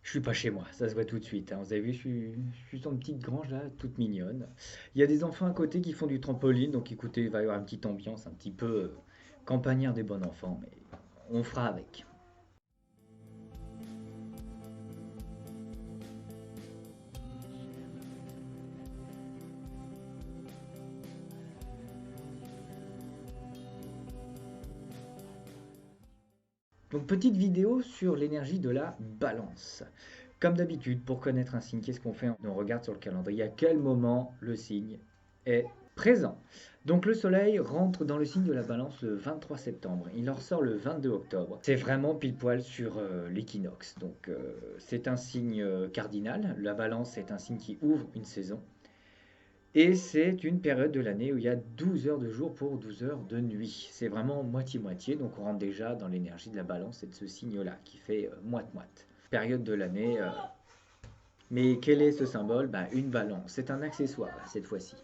Je suis pas chez moi, ça se voit tout de suite, hein. Vous avez vu, je suis dans une petite grange là, toute mignonne. Il y a des enfants à côté qui font du trampoline, donc écoutez, il va y avoir une petite ambiance un petit peu campagnard des bons enfants, mais on fera avec. Donc petite vidéo sur l'énergie de la balance. Comme d'habitude, pour connaître un signe, qu'est-ce qu'on fait? On regarde sur le calendrier à quel moment le signe est présent. Donc le soleil rentre dans le signe de la balance le 23 septembre. Il en ressort le 22 octobre. C'est vraiment pile poil sur l'équinoxe. Donc c'est un signe cardinal. La balance est un signe qui ouvre une saison. Et c'est une période de l'année où il y a 12 heures de jour pour 12 heures de nuit. C'est vraiment moitié-moitié, donc on rentre déjà dans l'énergie de la balance et de ce signe-là, qui fait moite-moite. Période de l'année. Mais quel est ce symbole? Bah, une balance. C'est un accessoire, là, cette fois-ci.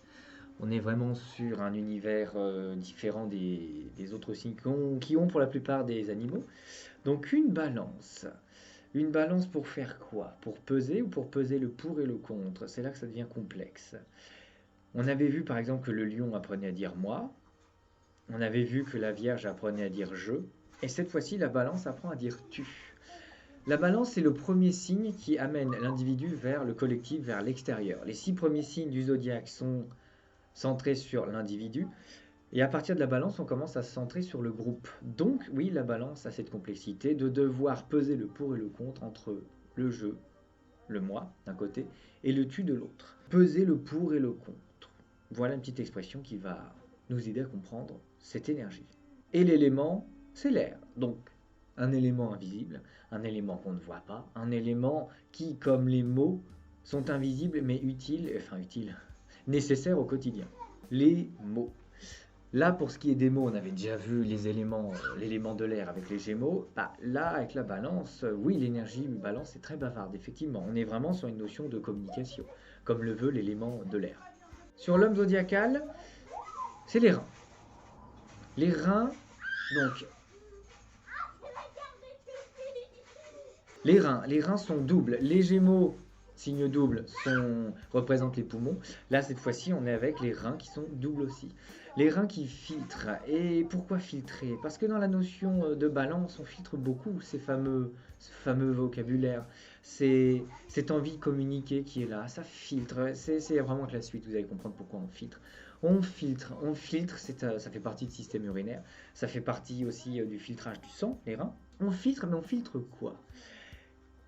On est vraiment sur un univers différent des autres signes qui ont pour la plupart des animaux. Donc une balance. Une balance pour faire quoi? Pour peser ou pour peser le pour et le contre? C'est là que ça devient complexe. On avait vu par exemple que le lion apprenait à dire moi, on avait vu que la Vierge apprenait à dire je, et cette fois-ci la balance apprend à dire tu. La balance c'est le premier signe qui amène l'individu vers le collectif, vers l'extérieur. Les 6 premiers signes du zodiaque sont centrés sur l'individu, et à partir de la balance on commence à se centrer sur le groupe. Donc oui, la balance a cette complexité de devoir peser le pour et le contre entre le je, le moi d'un côté, et le tu de l'autre. Peser le pour et le contre. Voilà une petite expression qui va nous aider à comprendre cette énergie. Et l'élément, c'est l'air. Donc, un élément invisible, un élément qu'on ne voit pas, un élément qui, comme les mots, sont invisibles mais utiles, nécessaires au quotidien. Les mots. Là, pour ce qui est des mots, on avait déjà vu les éléments, l'élément de l'air avec les Gémeaux. Bah, là, avec la balance, oui, l'énergie balance est très bavarde, effectivement. On est vraiment sur une notion de communication, comme le veut l'élément de l'air. Sur l'homme zodiacal, c'est les reins. Les reins, donc, les reins sont doubles. Les Gémeaux, signe double, représentent les poumons. Là, cette fois-ci, on est avec les reins qui sont doubles aussi. Les reins qui filtrent. Et pourquoi filtrer? Parce que dans la notion de balance, on filtre beaucoup ce fameux vocabulaire. C'est cette envie de communiquer qui est là. Ça filtre. C'est vraiment que la suite, vous allez comprendre pourquoi on filtre. On filtre, ça fait partie du système urinaire. Ça fait partie aussi du filtrage du sang, les reins. On filtre, mais on filtre quoi?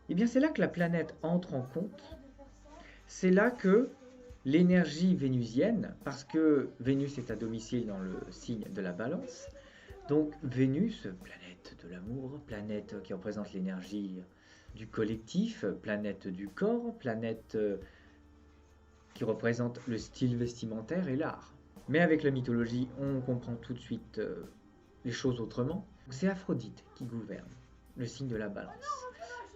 Eh bien, c'est là que la planète entre en compte. C'est là que l'énergie vénusienne, parce que Vénus est à domicile dans le signe de la balance, donc Vénus, planète de l'amour, planète qui représente l'énergie du collectif, planète du corps, planète qui représente le style vestimentaire et l'art. Mais avec la mythologie, on comprend tout de suite les choses autrement. C'est Aphrodite qui gouverne le signe de la balance.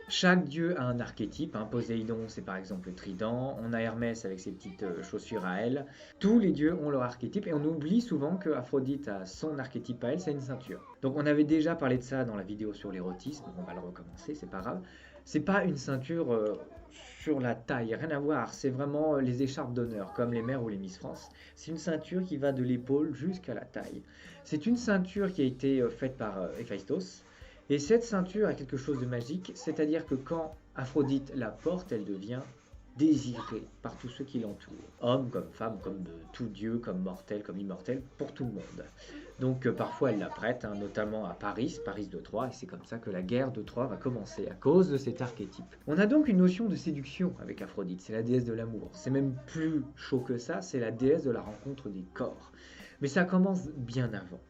Chaque dieu a un archétype. Poséidon, c'est par exemple le trident. On a Hermès avec ses petites chaussures à elle. Tous les dieux ont leur archétype et on oublie souvent que Aphrodite a son archétype à elle, c'est une ceinture. Donc on avait déjà parlé de ça dans la vidéo sur l'érotisme. On va le recommencer, c'est pas grave. C'est pas une ceinture sur la taille, rien à voir. C'est vraiment les écharpes d'honneur, comme les mères ou les Miss France. C'est une ceinture qui va de l'épaule jusqu'à la taille. C'est une ceinture qui a été faite par Héphaïstos. Et cette ceinture a quelque chose de magique, c'est-à-dire que quand Aphrodite la porte, elle devient désirée par tous ceux qui l'entourent. Hommes comme femmes, comme tout dieu, comme mortel, comme immortel, pour tout le monde. Donc parfois elle la prête, notamment à Paris de Troie, et c'est comme ça que la guerre de Troie va commencer, à cause de cet archétype. On a donc une notion de séduction avec Aphrodite, c'est la déesse de l'amour. C'est même plus chaud que ça, c'est la déesse de la rencontre des corps. Mais ça commence bien avant.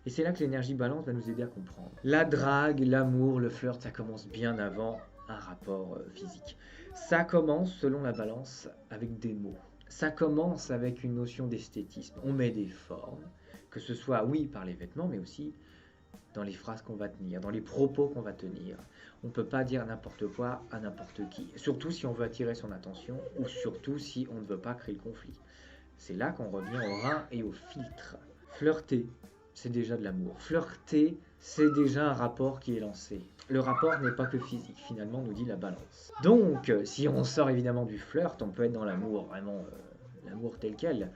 Et c'est là que l'énergie balance va nous aider à comprendre. La drague, l'amour, le flirt, ça commence bien avant un rapport physique. Ça commence, selon la balance, avec des mots. Ça commence avec une notion d'esthétisme. On met des formes, que ce soit, oui, par les vêtements, mais aussi dans les phrases qu'on va tenir, dans les propos qu'on va tenir. On ne peut pas dire n'importe quoi à n'importe qui. Surtout si on veut attirer son attention, ou surtout si on ne veut pas créer le conflit. C'est là qu'on revient au rein et au filtre. Flirter. C'est déjà de l'amour. Flirter c'est déjà un rapport qui est lancé. Le rapport n'est pas que physique, finalement, nous dit la balance. Donc, si on sort évidemment du flirt, on peut être dans l'amour, vraiment l'amour tel quel.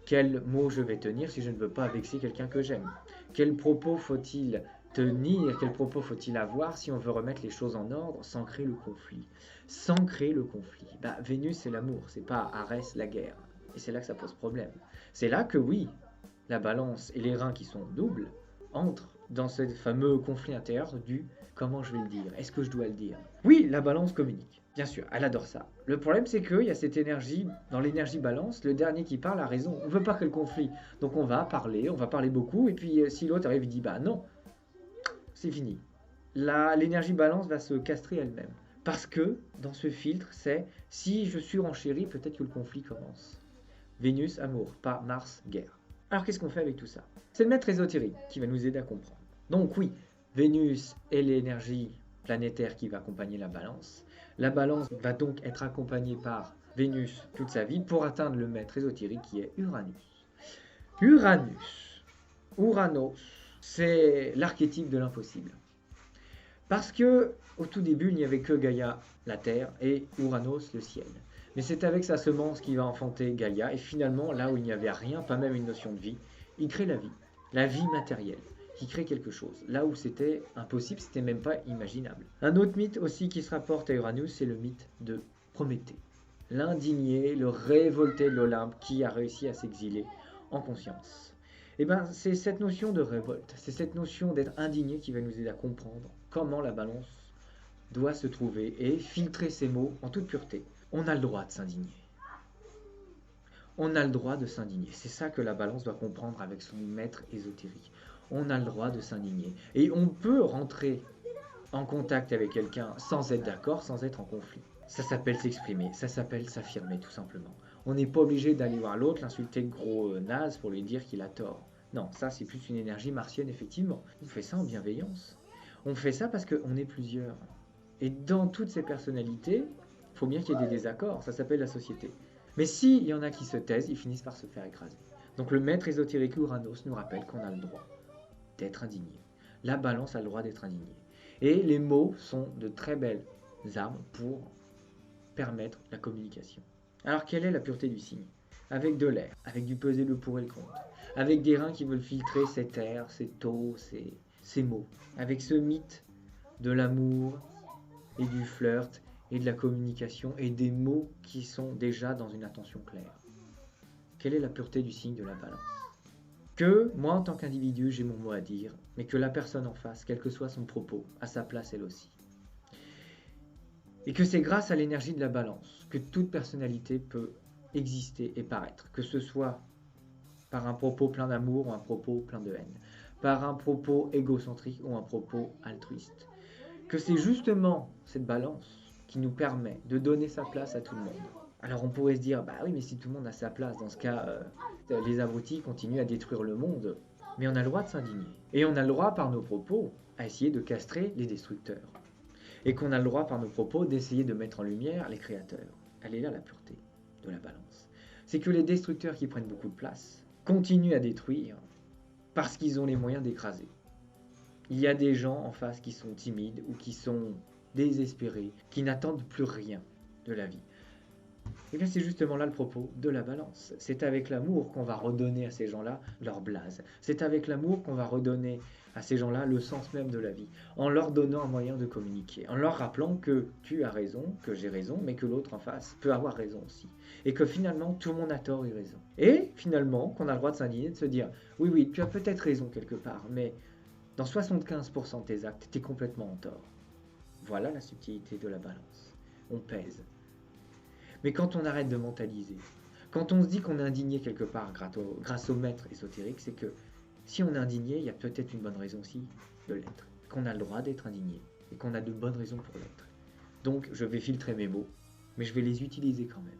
Quel mot je vais tenir si je ne veux pas vexer quelqu'un que j'aime? Quels propos faut-il tenir? Quels propos faut-il avoir si on veut remettre les choses en ordre sans créer le conflit? Sans créer le conflit. Bah, Vénus, c'est l'amour, c'est pas Arès, la guerre. Et c'est là que ça pose problème. C'est là que oui, la balance et les reins qui sont doubles entrent dans ce fameux conflit intérieur du comment je vais le dire, est-ce que je dois le dire? Oui, la balance communique, bien sûr, elle adore ça. Le problème c'est qu'il y a cette énergie, dans l'énergie balance, le dernier qui parle a raison. On ne veut pas que le conflit, donc on va parler beaucoup, et puis si l'autre arrive et dit bah non, c'est fini. L'énergie balance va se castrer elle-même. Parce que dans ce filtre, c'est si je surenchéris, peut-être que le conflit commence. Vénus, amour, pas Mars, guerre. Alors qu'est-ce qu'on fait avec tout ça? C'est le maître ésotérique qui va nous aider à comprendre. Donc oui, Vénus est l'énergie planétaire qui va accompagner la balance. La balance va donc être accompagnée par Vénus toute sa vie pour atteindre le maître ésotérique qui est Uranus. Uranos, c'est l'archétype de l'impossible. Parce que au tout début, il n'y avait que Gaïa, la Terre, et Uranos, le ciel. Mais c'est avec sa semence qu'il va enfanter Gaïa, et finalement, là où il n'y avait rien, pas même une notion de vie, il crée la vie matérielle, qui crée quelque chose. Là où c'était impossible, c'était même pas imaginable. Un autre mythe aussi qui se rapporte à Uranus, c'est le mythe de Prométhée. L'indigné, le révolté de l'Olympe qui a réussi à s'exiler en conscience. Et bien, c'est cette notion de révolte, c'est cette notion d'être indigné qui va nous aider à comprendre comment la balance doit se trouver et filtrer ses mots en toute pureté. On a le droit de s'indigner. On a le droit de s'indigner. C'est ça que la balance doit comprendre avec son maître ésotérique. On a le droit de s'indigner. Et on peut rentrer en contact avec quelqu'un sans être d'accord, sans être en conflit. Ça s'appelle s'exprimer, ça s'appelle s'affirmer tout simplement. On n'est pas obligé d'aller voir l'autre, l'insulter de gros naze pour lui dire qu'il a tort. Non, ça c'est plus une énergie martienne effectivement. On fait ça en bienveillance. On fait ça parce qu'on est plusieurs. Et dans toutes ces personnalités, il faut bien qu'il y ait des désaccords, ça s'appelle la société. Mais s'il y en a qui se taisent, ils finissent par se faire écraser. Donc le maître ésotérique Uranos nous rappelle qu'on a le droit d'être indigné. La balance a le droit d'être indignée. Et les mots sont de très belles armes pour permettre la communication. Alors quelle est la pureté du signe? Avec de l'air, avec du peser le pour et le contre, avec des reins qui veulent filtrer cet air, ces taux, ces mots, avec ce mythe de l'amour et du flirt et de la communication et des mots qui sont déjà dans une intention claire. Quelle est la pureté du signe de la balance? Que moi en tant qu'individu j'ai mon mot à dire, mais que la personne en face, quel que soit son propos, a sa place elle aussi. Et que c'est grâce à l'énergie de la balance que toute personnalité peut exister et paraître, que ce soit par un propos plein d'amour ou un propos plein de haine, par un propos égocentrique ou un propos altruiste. Que c'est justement cette balance qui nous permet de donner sa place à tout le monde. Alors on pourrait se dire, bah oui, mais si tout le monde a sa place, dans ce cas, les abrutis continuent à détruire le monde. Mais on a le droit de s'indigner. Et on a le droit, par nos propos, à essayer de castrer les destructeurs. Et qu'on a le droit, par nos propos, d'essayer de mettre en lumière les créateurs. Elle est là la pureté de la balance. C'est que les destructeurs qui prennent beaucoup de place continuent à détruire parce qu'ils ont les moyens d'écraser. Il y a des gens en face qui sont timides ou qui sont désespérés, qui n'attendent plus rien de la vie. Et bien c'est justement là le propos de la balance. C'est avec l'amour qu'on va redonner à ces gens-là leur blase. C'est avec l'amour qu'on va redonner à ces gens-là le sens même de la vie, en leur donnant un moyen de communiquer, en leur rappelant que tu as raison, que j'ai raison, mais que l'autre en face peut avoir raison aussi. Et que finalement tout le monde a tort et raison. Et finalement qu'on a le droit de s'indigner, de se dire oui, oui, tu as peut-être raison quelque part, mais dans 75% de tes actes, tu es complètement en tort. Voilà la subtilité de la balance. On pèse. Mais quand on arrête de mentaliser, quand on se dit qu'on est indigné quelque part grâce au maître ésotérique, c'est que si on est indigné, il y a peut-être une bonne raison aussi de l'être. Qu'on a le droit d'être indigné et qu'on a de bonnes raisons pour l'être. Donc je vais filtrer mes mots, mais je vais les utiliser quand même.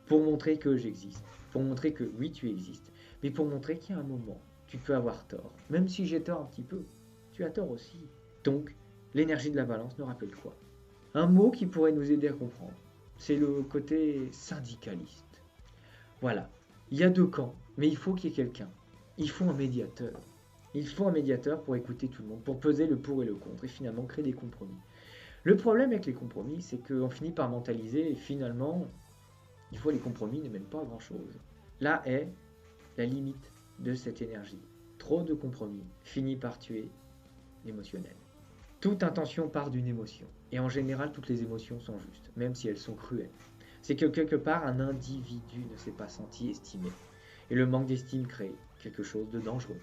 Pour montrer que j'existe. Pour montrer que oui, tu existes. Mais pour montrer qu'il y a un moment, tu peux avoir tort. Même si j'ai tort un petit peu, tu as tort aussi. Donc, l'énergie de la balance nous rappelle quoi? Un mot qui pourrait nous aider à comprendre. C'est le côté syndicaliste. Voilà. Il y a deux camps, mais il faut qu'il y ait quelqu'un. Il faut un médiateur. Il faut un médiateur pour écouter tout le monde, pour peser le pour et le contre, et finalement créer des compromis. Le problème avec les compromis, c'est qu'on finit par mentaliser, et finalement, des fois les compromis ne mènent pas à grand-chose. Là est la limite de cette énergie. Trop de compromis finit par tuer l'émotionnel. Toute intention part d'une émotion. Et en général, toutes les émotions sont justes, même si elles sont cruelles. C'est que quelque part, un individu ne s'est pas senti estimé. Et le manque d'estime crée quelque chose de dangereux.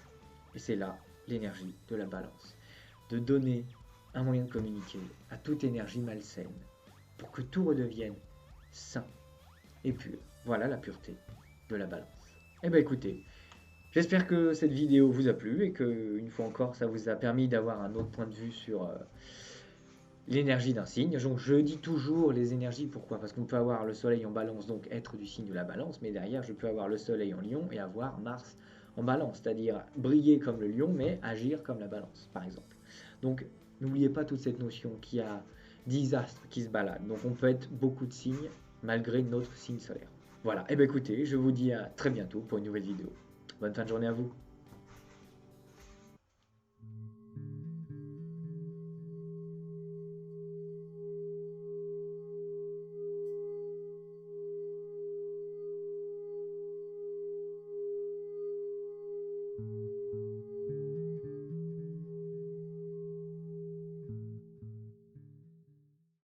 Et c'est là l'énergie de la balance. De donner un moyen de communiquer à toute énergie malsaine pour que tout redevienne sain et pur. Voilà la pureté de la balance. Eh bien écoutez, j'espère que cette vidéo vous a plu et que, une fois encore, ça vous a permis d'avoir un autre point de vue sur l'énergie d'un signe. Donc je dis toujours les énergies, pourquoi? Parce qu'on peut avoir le soleil en balance, donc être du signe de la balance, mais derrière je peux avoir le soleil en lion et avoir Mars en balance, c'est-à-dire briller comme le lion, mais agir comme la balance, par exemple. Donc n'oubliez pas toute cette notion qu'il y a 10 astres qui se baladent, donc on peut être beaucoup de signes malgré notre signe solaire. Voilà, et bien écoutez, je vous dis à très bientôt pour une nouvelle vidéo. Bonne fin de journée à vous.